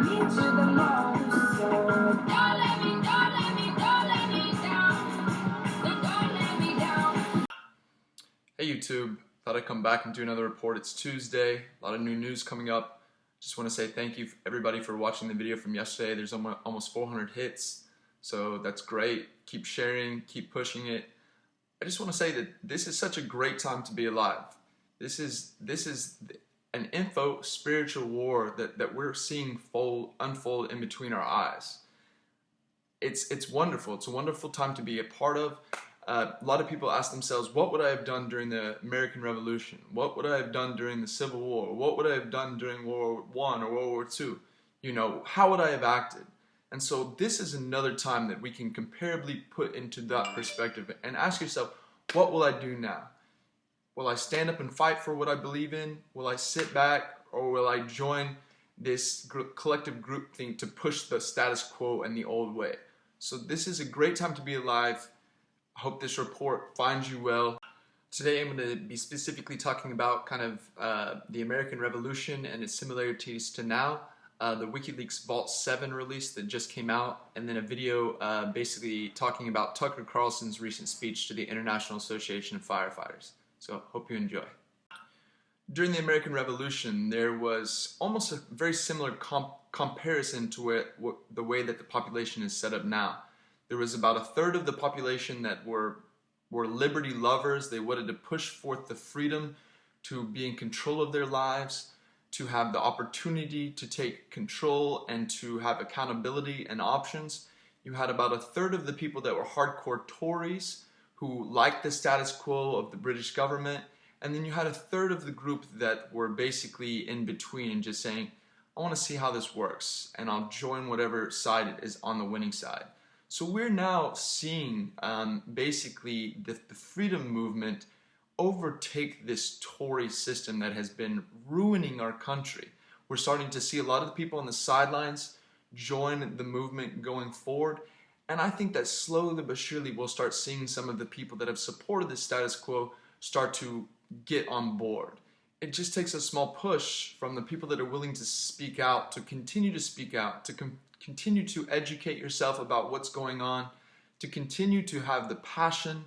need you the most. So don't let me, don't let me, don't let me down. Don't let me down. Hey YouTube, thought I'd come back and do another report. It's Tuesday, a lot of new news coming up. Just want to say thank you everybody for watching the video from yesterday. There's almost 400 hits, so that's great. Keep sharing, keep pushing it. I just want to say that this is such a great time to be alive. This is an spiritual war that we're seeing unfold in between our eyes. It's wonderful. It's a wonderful time to be a part of. A lot of people ask themselves, what would I have done during the American Revolution? What would I have done during the Civil War? What would I have done during World War I or World War II? You know, how would I have acted? And so this is another time that we can comparably put into that perspective and ask yourself, what will I do now? Will I stand up and fight for what I believe in? Will I sit back, or will I join this collective groupthink to push the status quo and the old way? So this is a great time to be alive. I hope this report finds you well. Today I'm going to be specifically talking about kind of the American Revolution and its similarities to now, the Wikileaks Vault 7 release that just came out, and then a video basically talking about Tucker Carlson's recent speech to the International Association of Firefighters. So hope you enjoy. During the American Revolution, there was almost a very similar comparison to the way that the population is set up now. There was about a third of the population that were liberty lovers. They wanted to push forth the freedom to be in control of their lives, to have the opportunity to take control and to have accountability and options. You had about a third of the people that were hardcore Tories who liked the status quo of the British government. And then you had a third of the group that were basically in between and just saying, I want to see how this works, and I'll join whatever side is on the winning side. So we're now seeing basically the freedom movement overtake this Tory system that has been ruining our country. We're starting to see a lot of the people on the sidelines join the movement going forward. And I think that slowly but surely we'll start seeing some of the people that have supported the status quo start to get on board. It just takes a small push from the people that are willing to speak out, to continue to speak out, to continue to educate yourself about what's going on, to continue to have the passion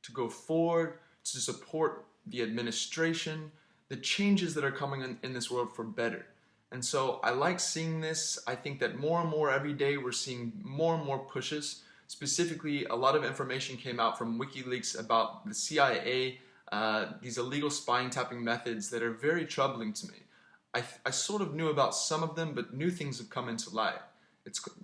to go forward, to support the administration, the changes that are coming in this world for better. And so I like seeing this. I think that more and more every day we're seeing more and more pushes. Specifically, a lot of information came out from Wikileaks about the CIA, these illegal spying tapping methods that are very troubling to me. I sort of knew about some of them, but new things have come into light.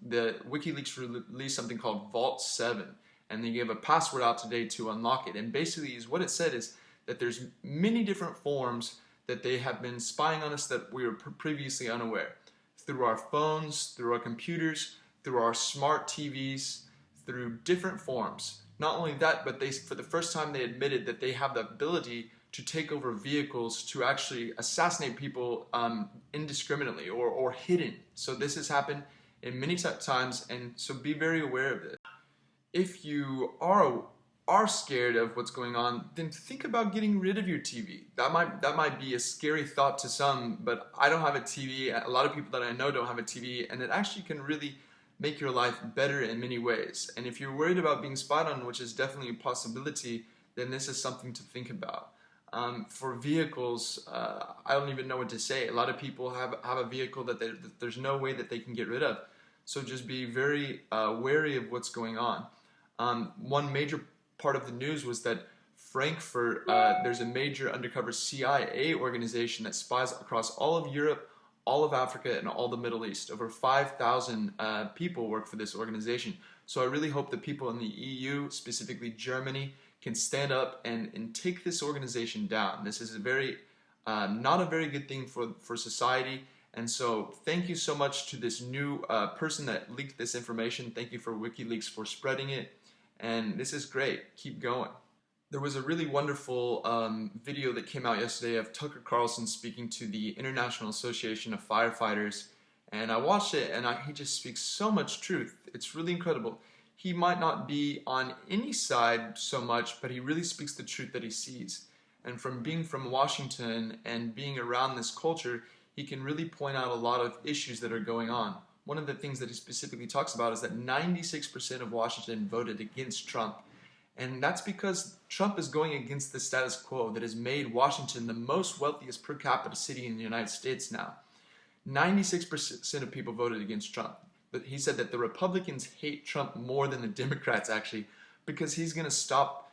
The Wikileaks released something called Vault 7, and they gave a password out today to unlock it. And basically what it said is that there's many different forms that they have been spying on us that we were previously unaware. Through our phones, through our computers, through our smart TVs, through different forms. Not only that, but for the first time they admitted that they have the ability to take over vehicles to actually assassinate people indiscriminately or hidden. So this has happened in many times, and so be very aware of it. If you are scared of what's going on, then think about getting rid of your TV. That might be a scary thought to some, but I don't have a TV. A lot of people that I know don't have a TV, and it actually can really make your life better in many ways. And if you're worried about being spied on, which is definitely a possibility, then this is something to think about. For vehicles, I don't even know what to say. A lot of people have a vehicle that there's no way that they can get rid of. So just be very wary of what's going on. One major part of the news was that Frankfurt, there's a major undercover CIA organization that spies across all of Europe, all of Africa, and all the Middle East. Over 5,000 people work for this organization. So I really hope that people in the EU, specifically Germany, can stand up and take this organization down. This is not a very good thing for society. And so thank you so much to this new person that leaked this information. Thank you for Wikileaks for spreading it. And this is great. Keep going. There was a really wonderful video that came out yesterday of Tucker Carlson speaking to the International Association of Firefighters. And I watched it, and he just speaks so much truth. It's really incredible. He might not be on any side so much, but he really speaks the truth that he sees. And from being from Washington and being around this culture, he can really point out a lot of issues that are going on. One of the things that he specifically talks about is that 96% of Washington voted against Trump. And that's because Trump is going against the status quo that has made Washington the most wealthiest per capita city in the United States now. 96% of people voted against Trump. But he said that the Republicans hate Trump more than the Democrats, actually, because he's going to stop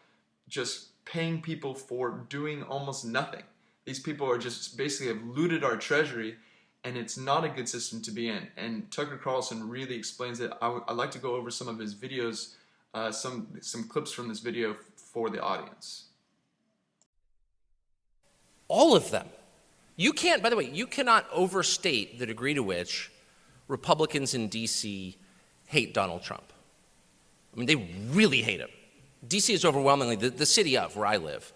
just paying people for doing almost nothing. These people are just basically have looted our treasury, and it's not a good system to be in. And Tucker Carlson really explains it. I'd like to go over some of his videos, some clips from this video for the audience. All of them. You can't, by the way, you cannot overstate the degree to which Republicans in D.C. hate Donald Trump. I mean, they really hate him. D.C. is overwhelmingly, the city of where I live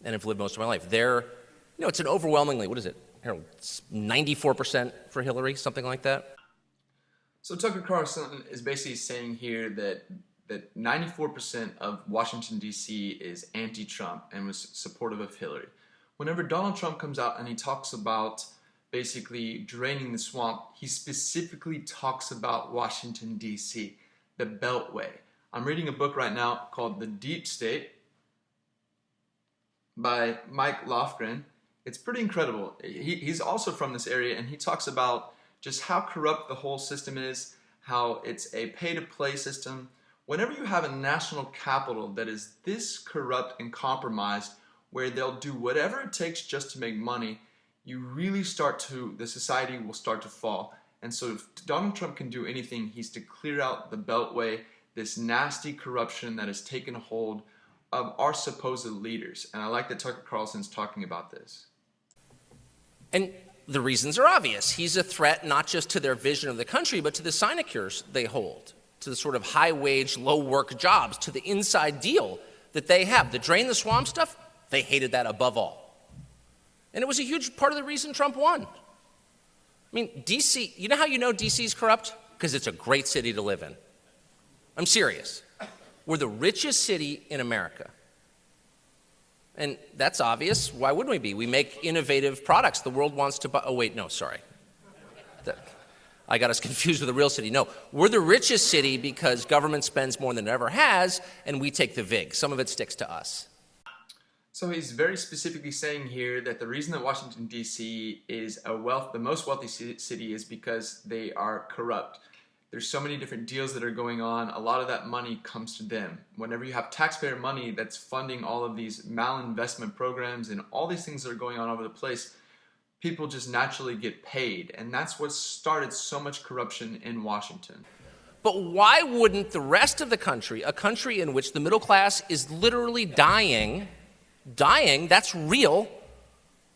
and have lived most of my life. It's an overwhelmingly, what is it, Harold, 94% for Hillary, something like that? So Tucker Carlson is basically saying here that 94% of Washington, D.C. is anti-Trump and was supportive of Hillary. Whenever Donald Trump comes out and he talks about basically draining the swamp, he specifically talks about Washington, D.C., the Beltway. I'm reading a book right now called The Deep State by Mike Lofgren. It's pretty incredible. He's also from this area, and he talks about just how corrupt the whole system is, how it's a pay-to-play system. Whenever you have a national capital that is this corrupt and compromised, where they'll do whatever it takes just to make money, the society will start to fall. And so if Donald Trump can do anything, he's to clear out the Beltway, this nasty corruption that has taken hold of our supposed leaders. And I like that Tucker Carlson's talking about this. And the reasons are obvious. He's a threat not just to their vision of the country, but to the sinecures they hold, to the sort of high-wage, low-work jobs, to the inside deal that they have. The drain the swamp stuff, they hated that above all. And it was a huge part of the reason Trump won. I mean, D.C., you know how you know D.C. is corrupt? Because it's a great city to live in. I'm serious. We're the richest city in America. And that's obvious. Why wouldn't we be? We make innovative products. The world wants to buy. Oh, wait, no, sorry. I got us confused with the real city. No, we're the richest city because government spends more than it ever has, and we take the vig. Some of it sticks to us. So he's very specifically saying here that the reason that Washington, D.C. is the most wealthy city is because they are corrupt. There's so many different deals that are going on. A lot of that money comes to them. Whenever you have taxpayer money that's funding all of these malinvestment programs and all these things that are going on over the place, people just naturally get paid. And that's what started so much corruption in Washington. But why wouldn't the rest of the country, a country in which the middle class is literally dying, that's real.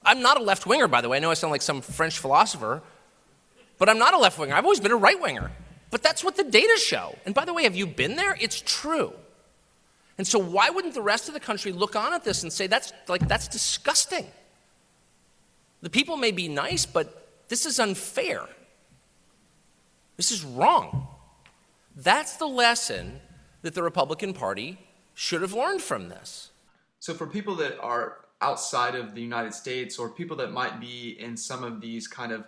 I'm not a left-winger, by the way. I know I sound like some French philosopher, but I'm not a left-winger. I've always been a right-winger. But that's what the data show. And by the way, have you been there? It's true. And so why wouldn't the rest of the country look on at this and say, that's disgusting? The people may be nice, but this is unfair. This is wrong. That's the lesson that the Republican Party should have learned from this. So for people that are outside of the United States, or people that might be in some of these kind of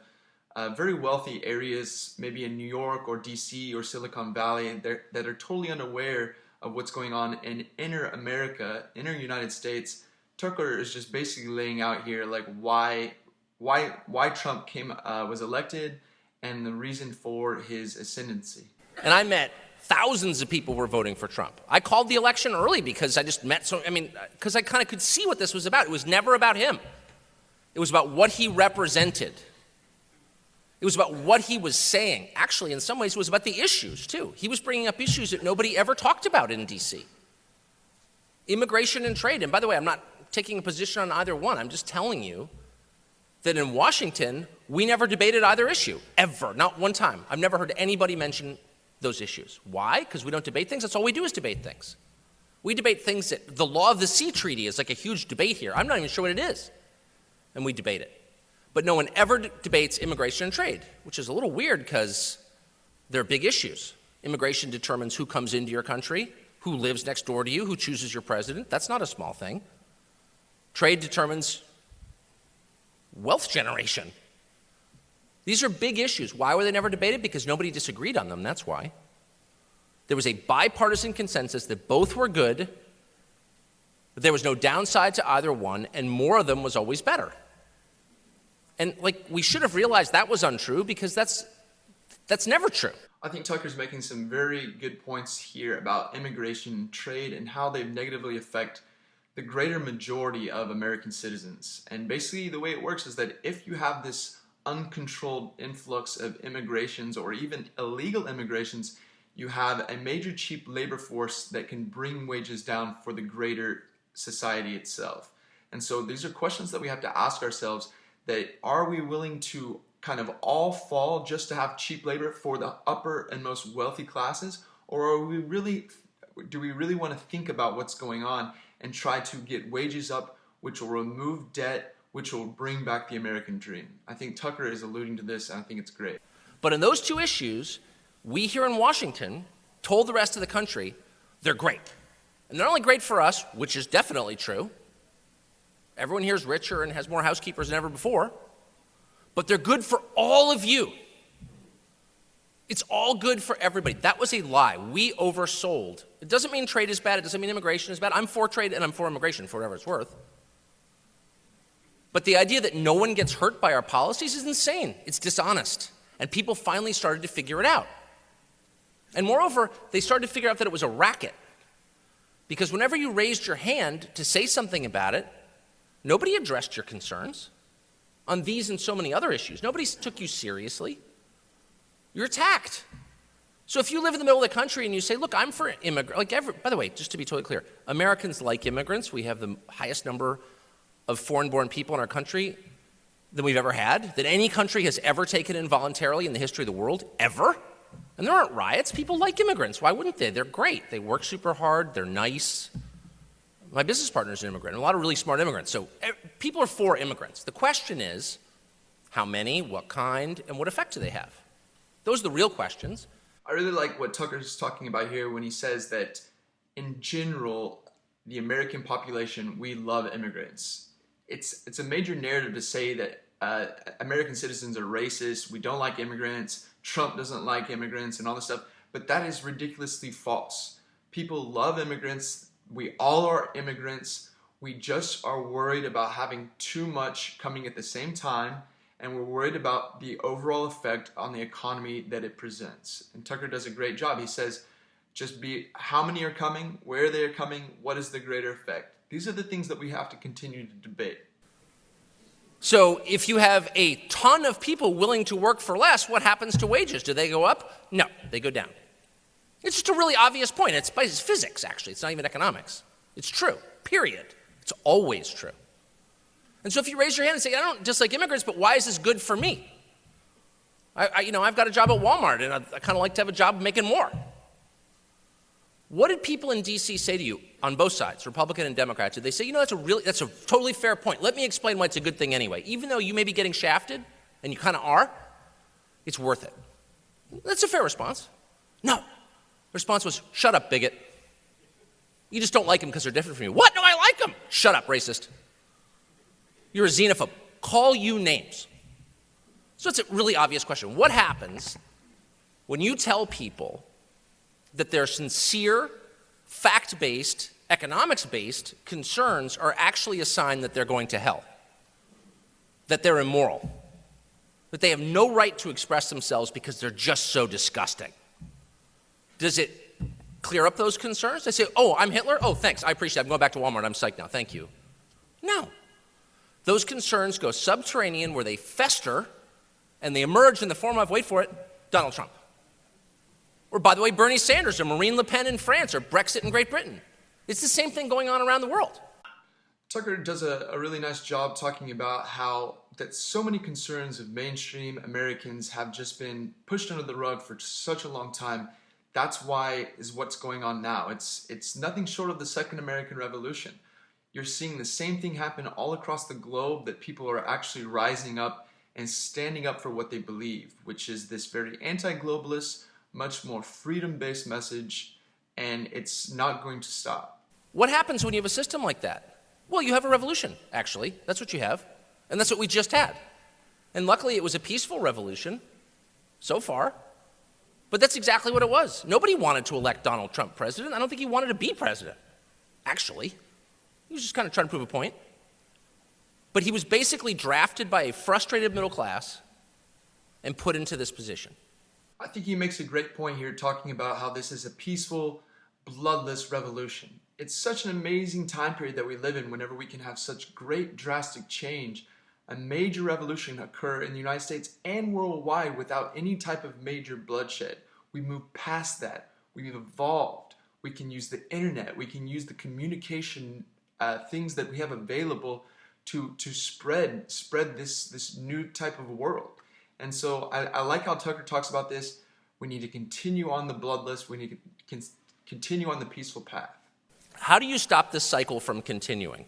very wealthy areas, maybe in New York or DC or Silicon Valley, that are totally unaware of what's going on in inner America, inner United States, Tucker is just basically laying out here like why Trump was elected and the reason for his ascendancy. And I met thousands of people were voting for Trump. I called the election early because I just met because I kind of could see what this was about. It was never about him. It was about what he represented. It was about what he was saying. Actually, in some ways, it was about the issues, too. He was bringing up issues that nobody ever talked about in D.C. Immigration and trade. And by the way, I'm not taking a position on either one. I'm just telling you that in Washington, we never debated either issue, ever, not one time. I've never heard anybody mention those issues. Why? Because we don't debate things. That's all we do is debate things. We debate things that the law of the sea treaty is like a huge debate here. I'm not even sure what it is. And we debate it. But no one ever debates immigration and trade, which is a little weird because they're big issues. Immigration determines who comes into your country, who lives next door to you, who chooses your president. That's not a small thing. Trade determines wealth generation. These are big issues. Why were they never debated? Because nobody disagreed on them, that's why. There was a bipartisan consensus that both were good, but there was no downside to either one, and more of them was always better. And we should have realized that was untrue, because that's never true. I think Tucker's making some very good points here about immigration and trade and how they negatively affect the greater majority of American citizens. And basically the way it works is that if you have this uncontrolled influx of immigrations or even illegal immigrations, you have a major cheap labor force that can bring wages down for the greater society itself. And so these are questions that we have to ask ourselves, that are we willing to kind of all fall just to have cheap labor for the upper and most wealthy classes, or do we really want to think about what's going on and try to get wages up, which will remove debt, which will bring back the American dream? I think Tucker is alluding to this, and I think it's great. But in those two issues, we here in Washington told the rest of the country they're great. And they're only great for us, which is definitely true. Everyone here is richer and has more housekeepers than ever before. But they're good for all of you. It's all good for everybody. That was a lie. We oversold. It doesn't mean trade is bad. It doesn't mean immigration is bad. I'm for trade and I'm for immigration for whatever it's worth. But the idea that no one gets hurt by our policies is insane. It's dishonest. And people finally started to figure it out. And moreover, they started to figure out that it was a racket. Because whenever you raised your hand to say something about it, nobody addressed your concerns on these and so many other issues. Nobody took you seriously. You're attacked. So if you live in the middle of the country and you say, look, I'm for immigrants, by the way, just to be totally clear, Americans like immigrants. We have the highest number of foreign-born people in our country than we've ever had, that any country has ever taken in voluntarily in the history of the world, ever. And there aren't riots. People like immigrants. Why wouldn't they? They're great. They work super hard. They're nice. My business partner is an immigrant, and a lot of really smart immigrants. So people are for immigrants. The question is, how many, what kind, and what effect do they have? Those are the real questions. I really like what Tucker's talking about here when he says that, in general, the American population, we love immigrants. It's a major narrative to say that American citizens are racist, we don't like immigrants, Trump doesn't like immigrants, and all this stuff. But that is ridiculously false. People love immigrants. We all are immigrants. We just are worried about having too much coming at the same time, and we're worried about the overall effect on the economy that it presents. And Tucker does a great job. He says, just be how many are coming, where they are coming, what is the greater effect? These are the things that we have to continue to debate. So if you have a ton of people willing to work for less, what happens to wages? Do they go up? No, they go down. It's just a really obvious point. It's physics, actually. It's not even economics. It's true, period. It's always true. And so if you raise your hand and say, I don't dislike immigrants, but why is this good for me? I've got a job at Walmart, and I kind of like to have a job making more. What did people in D.C. say to you on both sides, Republican and Democrat? Did they say, that's a totally fair point. Let me explain why it's a good thing anyway. Even though you may be getting shafted, and you kind of are, it's worth it. That's a fair response. No. The response was, shut up, bigot. You just don't like them because they're different from you. What? No, I like them. Shut up, racist. You're a xenophobe. Call you names. So it's a really obvious question. What happens when you tell people that their sincere, fact-based, economics-based concerns are actually a sign that they're going to hell, that they're immoral, that they have no right to express themselves because they're just so disgusting? Does it clear up those concerns? They say, oh, I'm Hitler? Oh, thanks, I appreciate it. I'm going back to Walmart. I'm psyched now. Thank you. No. Those concerns go subterranean where they fester and they emerge in the form of, wait for it, Donald Trump. Or, by the way, Bernie Sanders or Marine Le Pen in France or Brexit in Great Britain. It's the same thing going on around the world. Tucker does a really nice job talking about how that so many concerns of mainstream Americans have just been pushed under the rug for such a long time. That's why is what's going on now. It's nothing short of the Second American Revolution. You're seeing the same thing happen all across the globe, that people are actually rising up and standing up for what they believe, which is this very anti-globalist, much more freedom-based message, and it's not going to stop. What happens when you have a system like that? Well, you have a revolution, actually. That's what you have. And that's what we just had. And luckily, it was a peaceful revolution so far. But that's exactly what it was. Nobody wanted to elect Donald Trump president. I don't think he wanted to be president, actually. He was just kind of trying to prove a point. But he was basically drafted by a frustrated middle class and put into this position. I think he makes a great point here talking about how this is a peaceful, bloodless revolution. It's such an amazing time period that we live in whenever we can have such great drastic change, a major revolution occur in the United States and worldwide without any type of major bloodshed. We move past that. We've evolved. We can use the internet. We can use the communication things that we have available to spread this new type of world. And so I like how Tucker talks about this. We need to continue on the bloodless. We need to continue on the peaceful path. How do you stop this cycle from continuing?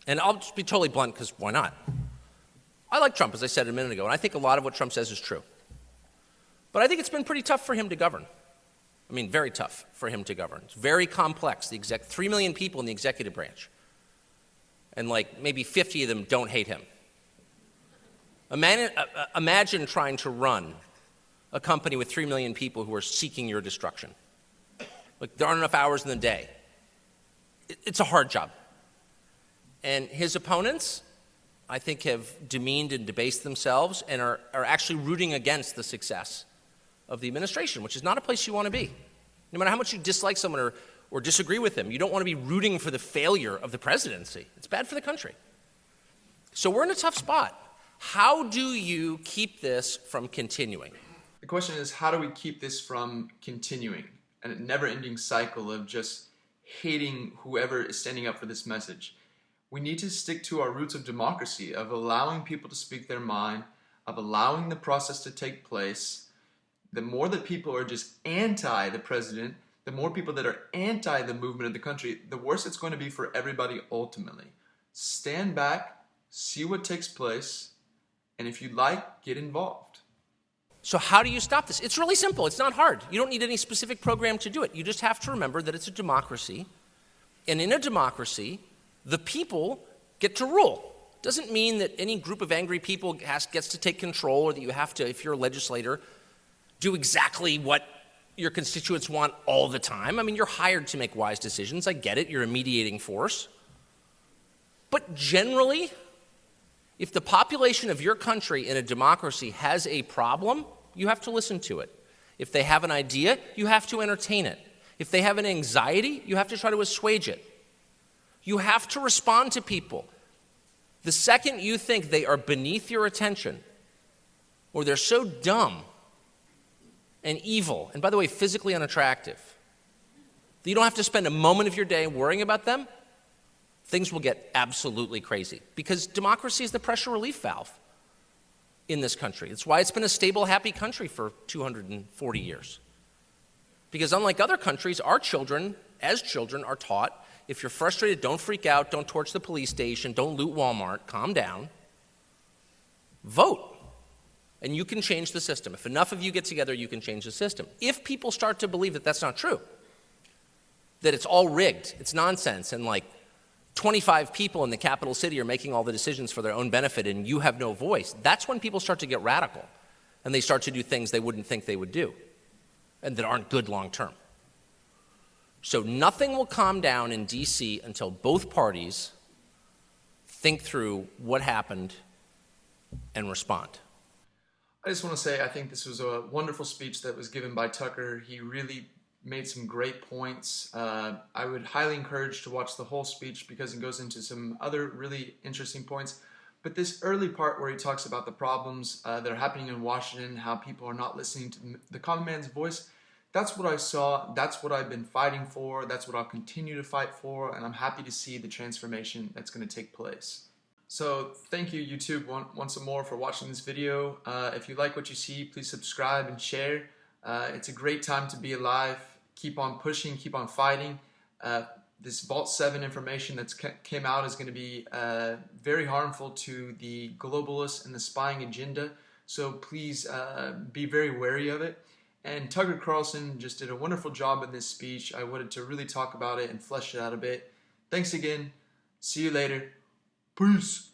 And I'll just be totally blunt, because why not? I like Trump, as I said a minute ago, and I think a lot of what Trump says is true. But I think it's been pretty tough for him to govern. I mean, very tough for him to govern. It's very complex. 3 million people in the executive branch. And like maybe 50 of them don't hate him. Imagine trying to run a company with 3 million people who are seeking your destruction. Like, there aren't enough hours in the day. It's a hard job. And his opponents, I think, have demeaned and debased themselves and are actually rooting against the success of the administration, which is not a place you want to be. No matter how much you dislike someone or disagree with them, you don't want to be rooting for the failure of the presidency. It's bad for the country. So we're in a tough spot. How do you keep this from continuing? The question is, how do we keep this from continuing? A never-ending cycle of just hating whoever is standing up for this message. We need to stick to our roots of democracy, of allowing people to speak their mind, of allowing the process to take place. The more that people are just anti the president, the more people that are anti the movement of the country, the worse it's going to be for everybody ultimately. Stand back, see what takes place, and if you like, get involved. So how do you stop this? It's really simple. It's not hard. You don't need any specific program to do it. You just have to remember that it's a democracy. And in a democracy, the people get to rule. Doesn't mean that any group of angry people gets to take control, or that you have to, if you're a legislator, do exactly what your constituents want all the time. I mean, you're hired to make wise decisions. I get it. You're a mediating force. But generally, if the population of your country in a democracy has a problem, you have to listen to it. If they have an idea, you have to entertain it. If they have an anxiety, you have to try to assuage it. You have to respond to people. The second you think they are beneath your attention, or they're so dumb and evil, and by the way, physically unattractive, that you don't have to spend a moment of your day worrying about them, things will get absolutely crazy. Because democracy is the pressure relief valve in this country. It's why it's been a stable, happy country for 240 years. Because unlike other countries, our children, as children, are taught, if you're frustrated, don't freak out, don't torch the police station, don't loot Walmart, calm down, vote. And you can change the system. If enough of you get together, you can change the system. If people start to believe that that's not true, that it's all rigged, it's nonsense, and like 25 people in the capital city are making all the decisions for their own benefit and you have no voice, that's when people start to get radical and they start to do things they wouldn't think they would do and that aren't good long term. So nothing will calm down in D.C. until both parties think through what happened and respond. I just want to say I think this was a wonderful speech that was given by Tucker. He really made some great points. I would highly encourage to watch the whole speech because it goes into some other really interesting points. But this early part where he talks about the problems that are happening in Washington, how people are not listening to the common man's voice, that's what I saw. That's what I've been fighting for. That's what I'll continue to fight for. And I'm happy to see the transformation that's going to take place. So thank you, YouTube, once more for watching this video. If you like what you see, please subscribe and share. It's a great time to be alive. Keep on pushing, keep on fighting. This Vault 7 information that's came out is going to be very harmful to the globalists and the spying agenda. So please be very wary of it. And Tucker Carlson just did a wonderful job in this speech. I wanted to really talk about it and flesh it out a bit. Thanks again. See you later. Peace.